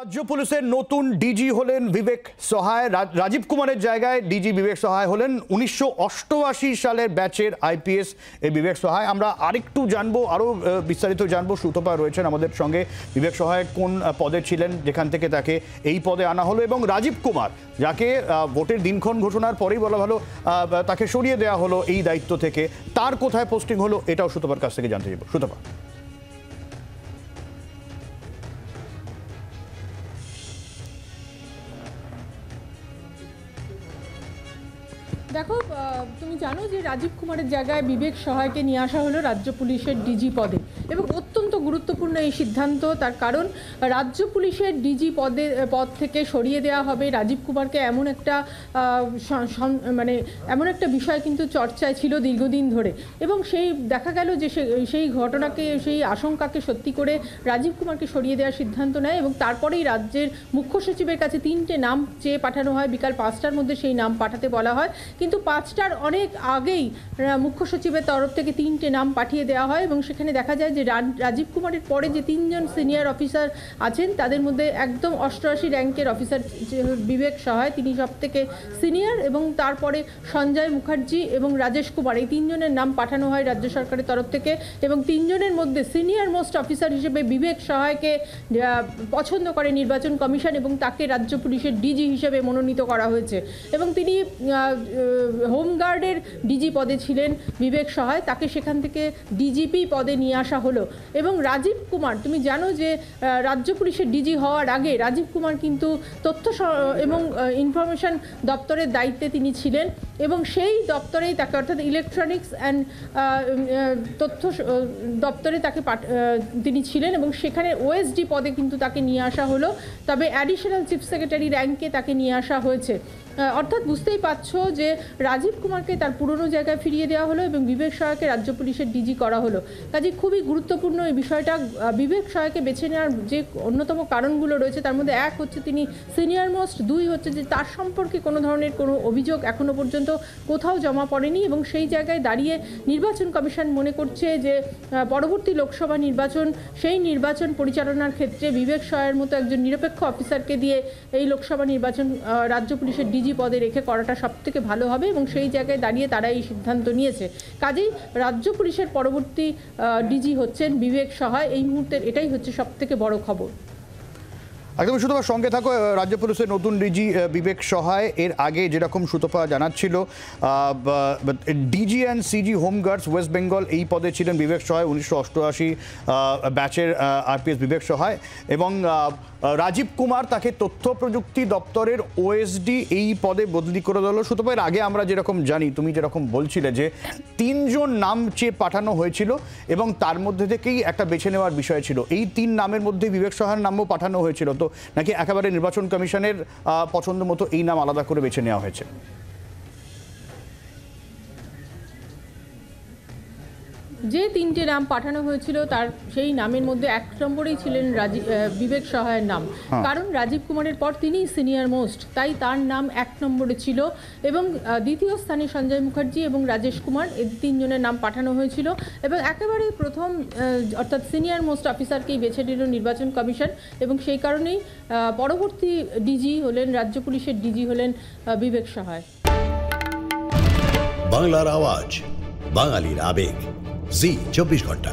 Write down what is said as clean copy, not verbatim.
রাজ্য পুলিশের নতুন ডিজি হলেন বিবেক সহায়। রাজীব কুমারের জায়গায় ডিজি বিবেক সহায় হলেন 1988 সালের ব্যাচের আইপিএস এই বিবেক সহায়। আমরা আরেকটু জানবো, আরও বিস্তারিত জানবো। সুতপা রয়েছেন আমাদের সঙ্গে। বিবেক সহায় কোন পদে ছিলেন যেখান থেকে তাকে এই পদে আনা হলো, এবং রাজীব কুমার যাকে ভোটের দিনক্ষণ ঘোষণার পরেই বলা ভালো তাকে সরিয়ে দেওয়া হলো এই দায়িত্ব থেকে, তার কোথায় পোস্টিং হলো এটাও সুতপার কাছ থেকে জানতে চাইব। সুতপা, দেখো, তুমি জানো যে রাজীব কুমারের জায়গায় বিবেক সহায়কে নিয়ে আসা হলো রাজ্য পুলিশের ডিজি পদে, এবং অত্যন্ত গুরুত্বপূর্ণ এই সিদ্ধান্ত। তার কারণ রাজ্য পুলিশের ডিজি পদ থেকে সরিয়ে দেওয়া হবে রাজীব কুমারকে, এমন একটা বিষয় কিন্তু চর্চায় ছিল দীর্ঘদিন ধরে, এবং সেই দেখা গেল যে সেই ঘটনাকে, সেই আশঙ্কাকে সত্যি করে রাজীব কুমারকে সরিয়ে দেওয়ার সিদ্ধান্ত নেয়, এবং তারপরেই রাজ্যের মুখ্য সচিবের কাছে 3টে নাম চেয়ে পাঠানো হয়। বিকাল 5টার মধ্যে সেই নাম পাঠাতে বলা হয়, কিন্তু 5টার অনেক আগেই মুখ্য সচিবের তরফ থেকে 3টে নাম পাঠিয়ে দেওয়া হয়, এবং সেখানে দেখা যায় যে রাজীব কুমারের পরে যে 3জন সিনিয়র অফিসার আছেন তাদের মধ্যে একদম 88 র্যাঙ্কের অফিসার বিবেক সহায়, তিনি সব থেকে সিনিয়র, এবং তারপরে সঞ্জয় মুখার্জি এবং রাজেশ কুমার, এই 3জনের নাম পাঠানো হয় রাজ্য সরকারের তরফ থেকে, এবং 3জনের মধ্যে সিনিয়র মোস্ট অফিসার হিসেবে বিবেক সহায়কে পছন্দ করে নির্বাচন কমিশন, এবং তাকে রাজ্য পুলিশের ডিজি হিসেবে মনোনীত করা হয়েছে। এবং তিনি হোমগার্ডের ডিজি পদে ছিলেন বিবেক সহায়, তাকে সেখান থেকে ডিজিপি পদে নিয়ে আসা হলো। এবং রাজীব কুমার, তুমি জানো যে রাজ্য পুলিশের ডিজি হওয়ার আগে রাজীব কুমার কিন্তু তথ্য এবং ইনফরমেশন দপ্তরের দায়িত্বে তিনি ছিলেন, এবং সেই দপ্তরেই তাকে, অর্থাৎ ইলেকট্রনিক্স অ্যান্ড তথ্য দপ্তরে তাকে তিনি ছিলেন, এবং সেখানে ওএসডি পদে কিন্তু তাকে নিয়ে আসা হলো। তবে অ্যাডিশনাল চিফ সেক্রেটারি র্যাঙ্কে তাকে নিয়ে আসা হয়েছে। অর্থাৎ বুঝতেই পারছো যে রাজীব কুমারকে তার পুরনো জায়গায় ফিরিয়ে দেওয়া হলো, এবং বিবেক সহায়কে রাজ্য পুলিশের ডিজি করা হলো। কাজে খুবই গুরুত্বপূর্ণ এই বিষয়টা। বিবেক সহায়কে বেছে নেওয়ার যে অন্যতম কারণগুলো রয়েছে তার মধ্যে 1 হচ্ছে তিনি সিনিয়র মোস্ট, 2 হচ্ছে যে তার সম্পর্কে কোনো ধরনের কোনো অভিযোগ এখনও পর্যন্ত কোথাও জমা পড়েনি, এবং সেই জায়গায় দাঁড়িয়ে নির্বাচন কমিশন মনে করছে যে পরবর্তী লোকসভা নির্বাচন, সেই নির্বাচন পরিচালনার ক্ষেত্রে বিবেক সহায়ের মতো একজন নিরপেক্ষ অফিসারকে দিয়ে এই লোকসভা নির্বাচন রাজ্য পুলিশের ডিজি পদে রেখে করাটা সবথেকে ভালো হবে, এবং সেই জায়গায় দাঁড়িয়ে তারা এই সিদ্ধান্ত নিয়েছে। কাজেই রাজ্য পুলিশের পরবর্তী ডিজি হচ্ছেন বিবেক সহায়। এই মুহূর্তের এটাই হচ্ছে সবথেকে বড় খবর। একদম সুতপা, সঙ্গে থাকো। রাজ্য পুলিশের নতুন ডিজি বিবেক সহায়, এর আগে যেরকম সুতপা জানাচ্ছিল DG and CG home guards West Bengal, এই পদে ছিলেন বিবেক সহায়, 1988 ব্যাচের আরপিএস বিবেক সহায়, এবং রাজীব কুমার তাকে তথ্য প্রযুক্তি দপ্তরের ওএসডি এই পদে বদলি করে দিল। সুতপা, এর আগে আমরা যেরকম জানি, তুমি যেরকম বলছিলে যে 3জন নাম চেয়ে পাঠানো হয়েছিল, এবং তার মধ্যে থেকেই একটা বেছে নেওয়ার বিষয় ছিল। এই 3 নামের মধ্যে বিবেক সহায়ের নামও পাঠানো হয়েছিল, তো নাকি একেবারে নির্বাচন কমিশনের পছন্দ মতো এই নাম আলাদা করে বেছে নেওয়া হয়েছে? যে 3টে নাম পাঠানো হয়েছিল তার সেই নামের মধ্যে 1 নম্বরেই ছিলেন বিবেক সহায়ের নাম, কারণ রাজীব কুমারের পর তিনি সিনিয়র মোস্ট, তাই তার নাম 1 নম্বরে ছিল, এবং দ্বিতীয় স্থানে সঞ্জয় মুখার্জি এবং রাজেশ কুমার, এই 3জনের নাম পাঠানো হয়েছিল, এবং একেবারে প্রথম অর্থাৎ সিনিয়র মোস্ট অফিসারকেই বেছে নিল নির্বাচন কমিশন, এবং সেই কারণেই পরবর্তী ডিজি হলেন, রাজ্য পুলিশের ডিজি হলেন বিবেক সহায়। বাংলার আওয়াজ, বাঙালির আবেগ, জি 24 ঘন্টা।